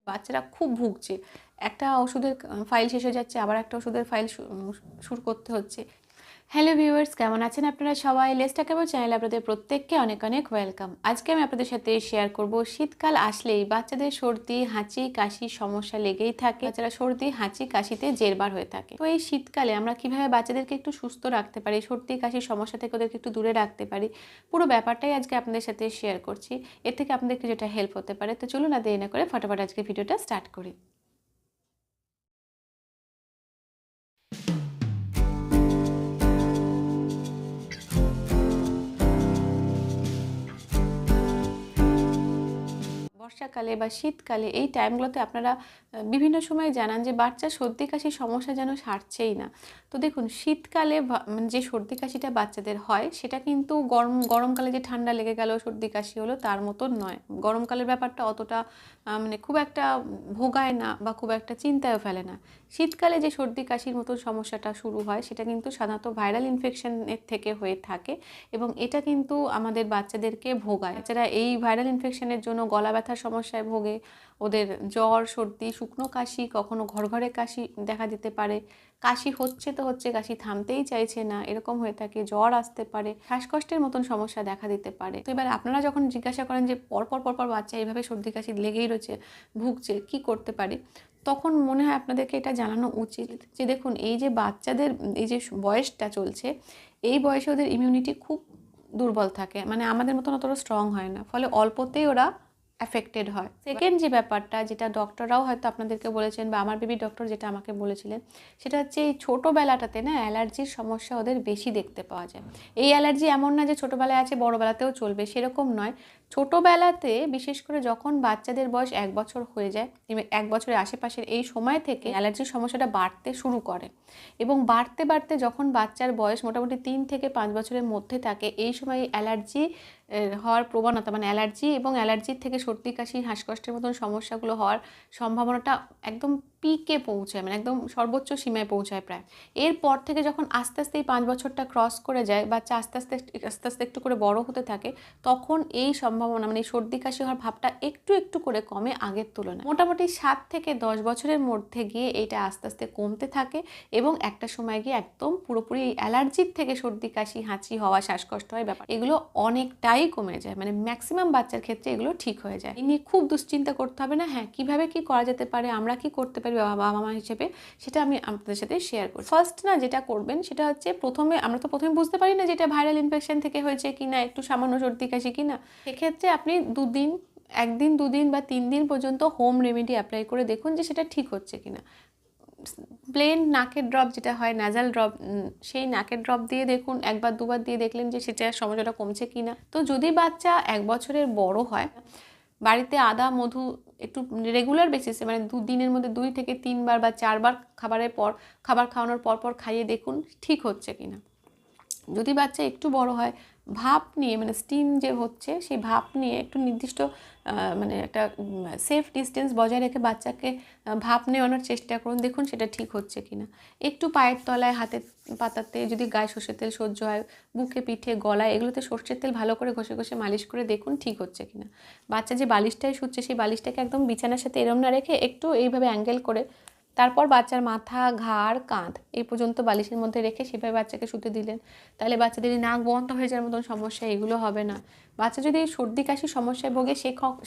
বাচ্চারা খুব ভুগছে, একটা ওষুধের ফাইল শেষ হয়ে যাচ্ছে, আবার একটা ওষুধের ফাইল শুরু করতে হচ্ছে। হ্যালো ভিউয়ার্স, কেমন আছেন আপনারা সবাই? লেস্টা কেবল চ্যানেলে আপনাদের প্রত্যেককে অনেক অনেক ওয়েলকাম। আজকে আমি আপনাদের সাথে শেয়ার করব, শীতকাল আসলেই বাচ্চাদের সর্দি হাঁচি কাশি সমস্যা লেগেই থাকে। বাচ্চারা সর্দি হাঁচি কাশিতে জেরবার হয়ে থাকে। তো এই শীতকালে আমরা কিভাবে বাচ্চাদেরকে একটু সুস্থ রাখতে পারি, সর্দি কাশির সমস্যা থেকে ওদেরকে একটু দূরে রাখতে পারি, পুরো ব্যাপারটাই আজকে আপনাদের সাথে শেয়ার করছি। এর থেকে আপনাদের কিছুটা হেল্প হতে পারে। তো চলুন না দেরি না করে ফটাফট আজকে ভিডিওটা স্টার্ট করি। বর্ষাকালে বা শীতকালে এই টাইমগুলোতে আপনারা বিভিন্ন সময় জানান যে বাচ্চার সর্দি কাশির সমস্যা যেন সারছেই না। তো দেখুন, শীতকালে যে সর্দি কাশিটা বাচ্চাদের হয় সেটা কিন্তু গরমকালে যে ঠান্ডা লেগে গেল সর্দি কাশি হলো তার মতন নয়। গরমকালের ব্যাপারটা অতটা মানে খুব একটা ভোগায় না বা খুব একটা চিন্তায়ও ফেলে না। শীতকালে যে সর্দি কাশির মতো সমস্যাটা শুরু হয় সেটা কিন্তু সাধারণত ভাইরাল ইনফেকশনের থেকে হয়ে থাকে এবং এটা কিন্তু আমাদের বাচ্চাদেরকে ভোগায়। বাচ্চারা এই ভাইরাল ইনফেকশনের জন্য গলা ব্যথার সমস্যায় ভোগে, ওদের জ্বর সর্দি শুকনো কাশি, কখনো ঘরঘরে কাশি দেখা দিতে পারে। কাশি হচ্ছে তো হচ্ছে, কাশি থামতেই চাইছে না, এরকম হয়ে থাকে। জ্বর আসতে পারে, শ্বাসকষ্টের মতন সমস্যা দেখা দিতে পারে। তো এবার আপনারা যখন জিজ্ঞাসা করেন যে পরপর বাচ্চা এইভাবে সর্দি কাশি লেগেই রয়েছে, ভুগছে, কি করতে পারি, তখন মনে হয় আপনাদেরকে এটা জানানো উচিত যে দেখুন, এই যে বাচ্চাদের এই যে বয়সটা চলছে, এই বয়সে ওদের ইমিউনিটি খুব দুর্বল থাকে, মানে আমাদের মতন অতটা স্ট্রং হয় না, ফলে অল্পতেই ওরা অ্যাফেক্টেড হয়। সেকেন্ড যে ব্যাপারটা, যেটা ডক্টররাও হয়তো আপনাদেরকে বলেছেন বা আমার বেবি ডক্টর যেটা আমাকে বলেছিলেন, সেটা হচ্ছে এই ছোটোবেলাটাতে না অ্যালার্জির সমস্যা ওদের বেশি দেখতে পাওয়া যায়। এই অ্যালার্জি এমন না যে ছোটোবেলায় আছে বড়োবেলাতেও চলবে, সেরকম নয়। ছোটোবেলাতে বিশেষ করে যখন বাচ্চাদের বয়স 1 বছর হয়ে যায়, 1 বছরের আশেপাশের এই সময় থেকে অ্যালার্জির সমস্যাটা বাড়তে শুরু করে এবং বাড়তে বাড়তে যখন বাচ্চার বয়স মোটামুটি 3 থেকে 5 বছরের মধ্যে থাকে, এই সময় অ্যালার্জি হওয়ার প্রবণতা, মানে অ্যালার্জি এবং অ্যালার্জির থেকে সর্দি কাশি শ্বাসকষ্টের মতন সমস্যাগুলো হওয়ার সম্ভাবনাটা একদম পিকে পৌঁছায়, মানে একদম সর্বোচ্চ সীমায় পৌঁছায় প্রায়। এরপর থেকে যখন আস্তে আস্তে এই 5 বছরটা ক্রস করে যায়, বাচ্চা আস্তে আস্তে একটু করে বড় হতে থাকে, তখন এই সম্ভাবনা, মানে সর্দি কাশি হওয়ার ভাবটা একটু একটু করে কমে আগের তুলনায়। মোটামুটি 7 থেকে 10 বছরের মধ্যে গিয়ে এইটা আস্তে আস্তে কমতে থাকে এবং একটা সময় গিয়ে একদম পুরোপুরি এই অ্যালার্জির থেকে সর্দি কাশি হাঁচি হওয়া শ্বাসকষ্ট হয় ব্যাপার, এগুলো অনেকটাই কমে যায়, মানে ম্যাক্সিমাম বাচ্চার ক্ষেত্রে এগুলো ঠিক হয়ে যায়। এই নিয়ে খুব দুশ্চিন্তা করতে হবে না। হ্যাঁ, কিভাবে কি করা যেতে পারে, আমরা কি করতে পারি বাবা মা হিসেবে, সেটা আমি আপনাদের সাথে শেয়ার করি। ফার্স্ট না যেটা করবেন সেটা হচ্ছে, আমরা তো প্রথমে বুঝতে পারি না যে এটা ভাইরাল ইনফেকশন থেকে হয়েছে কিনা, একটু সামান্য সর্দি কাশি কিনা। সেক্ষেত্রে আপনি 1 দিন 2 দিন বা 3 দিন পর্যন্ত হোম রেমেডি অ্যাপ্লাই করে দেখুন যে সেটা ঠিক হচ্ছে কিনা। প্লেন নাকের ড্রপ যেটা হয়, নাজাল ড্রপ, সেই নাকের ড্রপ দিয়ে দেখুন, 1 বার 2 বার দিয়ে দেখলেন যে সেটা সমস্যাটা কমছে কিনা। তো যদি বাচ্চা 1 বছরের বড় হয়, বাড়িতে আদা মধু একটু রেগুলার বেসিসে, মানে 2 দিনের মধ্যে 2 থেকে 3 বার বা 4 বার খাবার খাওয়ানোর পর খাইয়ে দেখুন ঠিক হচ্ছে কিনা। যদি বাচ্চা একটু বড় হয়, ভাপ নিয়ে, মানে স্টিম যে হচ্ছে সেই ভাপ নিয়ে একটু নির্দিষ্ট মানে একটা সেফ ডিস্টেন্স বজায় রেখে বাচ্চাকে ভাপ নেওয়ানোর চেষ্টা করুন, দেখুন সেটা ঠিক হচ্ছে কিনা। একটু পায়ের তলায়, হাতের পাতাতে, যদি গায়ে সর্ষের তেল সহ্য হয়, বুকে পিঠে গলায়, এগুলোতে সর্ষের তেল ভালো করে ঘষে ঘষে মালিশ করে দেখুন ঠিক হচ্ছে কিনা। বাচ্চা যে বালিশটায় শুচ্ছে, সেই বালিশটাকে একদম বিছানার সাথে এরম না রেখে একটু এইভাবে অ্যাঙ্গেল করে, তারপর বাচ্চার মাথা ঘাড় কাঁধ এই পর্যন্ত বালিশের মধ্যে রেখে সেভাবে বাচ্চাকে শুতে দিলেন, তাহলে বাচ্চাদের নাক বন্ধ হয়ে যাওয়ার মতন সমস্যা এগুলো হবে না। বাচ্চা যদি সর্দি কাশির সমস্যায় ভোগে,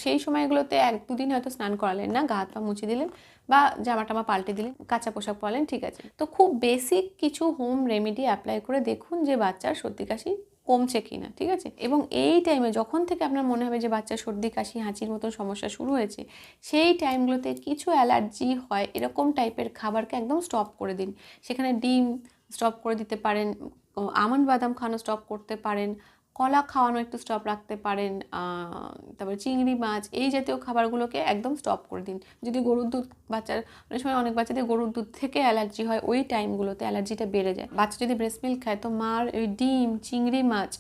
সেই সময়গুলোতে 1-2 দিন হয়তো স্নান করালেন না, গা হাত পা মুছে দিলেন বা জামা টামা পাল্টে দিলেন, কাঁচা পোশাক পরালেন, ঠিক আছে। তো খুব বেসিক কিছু হোম রেমেডি অ্যাপ্লাই করে দেখুন যে বাচ্চার সর্দি কাশি কমছে কিনা, ঠিক আছে। এবং এই টাইমে যখন থেকে আপনার মনে হবে যে বাচ্চার সর্দি কাশি হাঁচির মতো সমস্যা শুরু হয়েছে, সেই টাইমগুলোতে কিছু অ্যালার্জি হয় এরকম টাইপের খাবারকে একদম স্টপ করে দিন। সেখানে ডিম স্টপ করে দিতে পারেন, আমন্ড বাদাম খাওয়ানো স্টপ করতে পারেন, কলা খাওয়ানো একটু স্টপ রাখতে পারেন, তারপরে চিংড়ি মাছ এই জাতীয় খাবারগুলোকে একদম স্টপ করে দিন। যদি গরুর দুধ, অনেক সময় অনেক বাচ্চাদের গরুর দুধ থেকে অ্যালার্জি হয়, ওই টাইমগুলোতে অ্যালার্জিটা বেড়ে যায়। বাচ্চা যদি ব্রেস্ট মিল্ক খায়, তো মার ওই ডিম চিংড়ি মাছ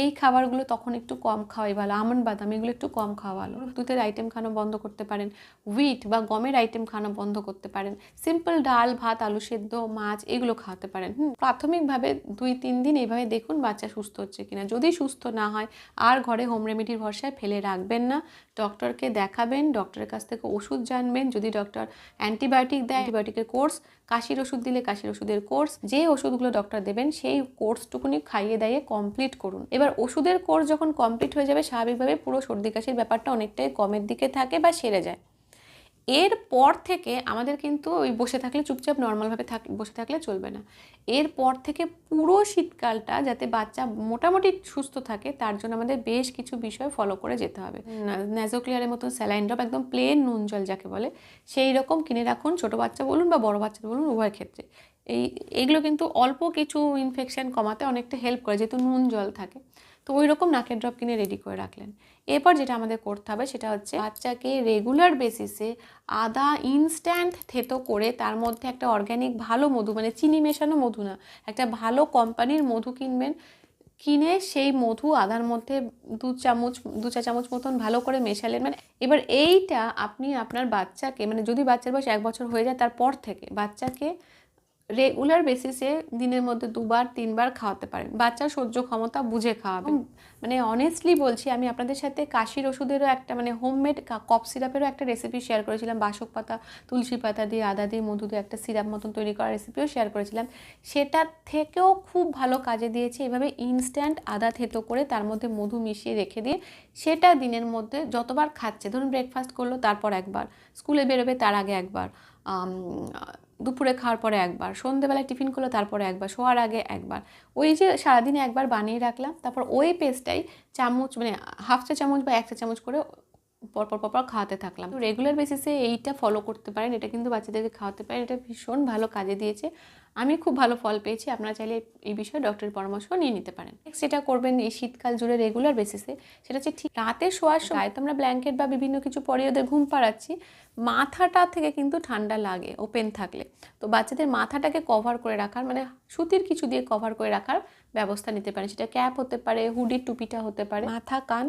এই খাবারগুলো তখন একটু কম খাওয়াই ভালো। আমন্ড বাদাম এগুলো একটু কম খাওয়া ভালো। দুধের আইটেম খানো বন্ধ করতে পারেন, হুইট বা গমের আইটেম খানো বন্ধ করতে পারেন, সিম্পল ডাল ভাত আলু সেদ্ধ মাছ এগুলো খাওয়াতে পারেন। প্রাথমিকভাবে 2-3 দিন এইভাবে দেখুন বাচ্চা সুস্থ হচ্ছে কিনা। যদি সুস্থ না হয় আর ঘরে হোম রেমেডির ভরসায় ফেলে রাখবেন না, ডক্টরকে দেখাবেন, ডক্টরের কাছ থেকে ওষুধ জানবেন। যদি ডক্টর অ্যান্টিবায়োটিক দেয়, অ্যান্টিবায়োটিকের কোর্স, কাশির ওষুধ দিলে কাশির ওষুধের কোর্স, যে ওষুধগুলো ডক্টর দেবেন সেই কোর্সটুকুনি খাইয়ে দাইয়ে কমপ্লিট করুন। এবার ওষুধের কোর্স যখন কমপ্লিট হয়ে যাবে, স্বাভাবিকভাবে পুরো সর্দি কাশির ব্যাপারটা অনেকটাই কমের দিকে থাকে বা সেরে যায়। এরপর থেকে আমাদের কিন্তু ওই বসে থাকলে চুপচাপ নর্মালভাবে বসে থাকলে চলবে না। এরপর থেকে পুরো শীতকালটা যাতে বাচ্চা মোটামুটি সুস্থ থাকে তার জন্য আমাদের বেশ কিছু বিষয় ফলো করে যেতে হবে। ন্যাজোক্লিয়ারের মতন স্যালাইন ড্রপ, একদম প্লেন নুন জল যাকে বলে, সেই রকম কিনে রাখুন, ছোটো বাচ্চা বলুন বা বড়ো বাচ্চা বলুন উভয় ক্ষেত্রে। এইগুলো কিন্তু অল্প কিছু ইনফেকশন কমাতে অনেকটা হেল্প করে, যেহেতু নুন জল থাকে। তো ওই রকম নাকের ড্রপ কিনে রেডি করে রাখলেন। এরপর যেটা আমাদের করতে হবে সেটা হচ্ছে বাচ্চাকে রেগুলার বেসিসে আদা ইনস্ট্যান্ট থেতো করে তার মধ্যে একটা অর্গ্যানিক ভালো মধু, মানে চিনি মেশানো মধু না, একটা ভালো কোম্পানির মধু কিনবেন। কিনে সেই মধু আদার মধ্যে 2 চা চামচ মতন ভালো করে মেশালেন। মানে এবার এইটা আপনি আপনার বাচ্চাকে, মানে যদি বাচ্চার বয়স 1 বছর হয়ে যায় তারপর থেকে বাচ্চাকে রেগুলার বেসিসে দিনের মধ্যে 2-3 বার খাওয়াতে পারেন। বাচ্চার সহ্য ক্ষমতা বুঝে খাওয়াবেন। মানে অনেস্টলি বলছি, আমি আপনাদের সাথে কাশির ওষুধেরও একটা মানে হোমমেড কফ সিরাপেরও একটা রেসিপি শেয়ার করেছিলাম। বাসক পাতা তুলসী পাতা দিয়ে আদা দিয়ে মধু দিয়ে একটা সিরাপ মতন তৈরি করার রেসিপিও শেয়ার করেছিলাম। সেটার থেকেও খুব ভালো কাজে দিয়েছে এভাবে ইনস্ট্যান্ট আদা থেতো করে তার মধ্যে মধু মিশিয়ে রেখে দিয়ে সেটা দিনের মধ্যে যতবার খাচ্ছে, ধরুন ব্রেকফাস্ট করলো তারপর একবার, স্কুলে বেরোবে তার আগে একবার, দুপুরে খাওয়ার পরে একবার, সন্ধ্যেবেলায় টিফিন করলো তারপরে একবার, শোয়ার আগে একবার, ওই যে সারাদিনে একবার বানিয়ে রাখলাম। তারপর ওই পেস্টটাই চামচ, মানে হাফ চা চামচ বা 1 চা চামচ করে পরপর খাওয়াতে থাকলাম। তো রেগুলার বেসিসে এইটা ফলো করতে পারেন, এটা কিন্তু বাচ্চাদেরকে খাওয়াতে পারেন। এটা ভীষণ ভালো কাজে দিয়েছে, আমি খুব ভালো ফল পেয়েছি। আপনারা চাইলে এই বিষয়ে ডক্টরের পরামর্শ নিয়ে নিতে পারেন। নেক্সট যেটা করবেন এই শীতকাল জুড়ে রেগুলার বেসিসে, সেটা হচ্ছে ঠিক রাতে শোয়ার সময় তো আমরা ব্ল্যাঙ্কেট বা বিভিন্ন কিছু পরিয়ে ওদের ঘুম পাড়াচ্ছি, মাথাটা থেকে কিন্তু ঠান্ডা লাগে ওপেন থাকলে। তো বাচ্চাদের মাথাটাকে কভার করে রাখার, মানে সুতির কিছু দিয়ে কভার করে রাখার ব্যবস্থা নিতে পারেন। সেটা ক্যাপ হতে পারে, হুডির টুপিটা হতে পারে, মাথা কান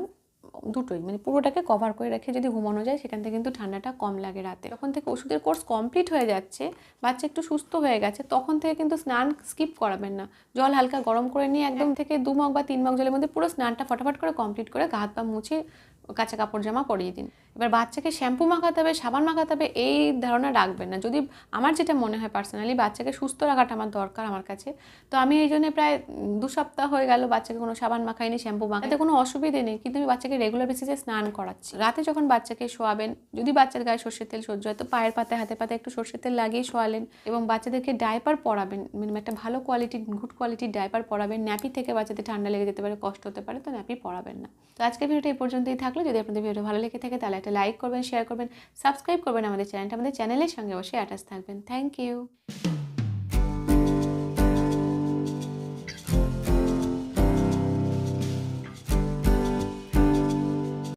দুটোই, মানে পুরোটাকে কভার করে রেখে যদি ঘুমানো যায় সেখান থেকে কিন্তু ঠান্ডাটা কম লাগে রাতে। যখন থেকে ওষুধের কোর্স কমপ্লিট হয়ে যাচ্ছে, বাচ্চা একটু সুস্থ হয়ে গেছে, তখন থেকে কিন্তু স্নান স্কিপ করাবেন না। জল হালকা গরম করে নিয়ে একদম থেকে 2 মগ বা 3 মগ জলের মধ্যে পুরো স্নানটা ফটাফট করে কমপ্লিট করে গা হাত পা মুছে কাঁচা কাপড় জামা পরিয়ে দিন। এবার বাচ্চাকে শ্যাম্পু মাখাতে হবে, সাবান মাখাতে হবে, এই ধারণা রাখবেন না। যদি আমার যেটা মনে হয় পার্সোনালি, বাচ্চাকে সুস্থ রাখাটা আমার দরকার আমার কাছে, তো আমি এই জন্য প্রায় 2 সপ্তাহ হয়ে গেল বাচ্চাকে কোনো সাবান মাখাইনি, শ্যাম্পু মাখাতে কোনো অসুবিধে নেই, কিন্তু আমি বাচ্চাকে রেগুলার বেসিসে স্নান করাচ্ছি। রাতে যখন বাচ্চাকে শোয়াবেন, যদি বাচ্চার গায়ে সর্ষের তেল সহ্য হয় তো পায়ের পাতায় হাতে পাতে একটু সর্ষের তেল লাগিয়ে শোয়ালেন। এবং বাচ্চাদেরকে ডাইপার পরাবেন, মানে একটা ভালো কোয়ালিটির গুড কোয়ালিটির ডাইপার পরাবেন। ন্যাপি থেকে বাচ্চাদের ঠান্ডা লেগে যেতে পারে, কষ্ট হতে পারে, তো ন্যাপি পরাবেন না। তো আজকের ভিডিওটা এই পর্যন্তই থাকলো। যদি আপনাদের ভিডিও ভালো লেগে থাকে তাহলে একটা লাইক করবেন, শেয়ার করবেন, সাবস্ক্রাইব করবেন আমাদের চ্যানেলটা। আমাদের চ্যানেলের সঙ্গে অবশ্যই অ্যাটাচ থাকবেন। Thank you.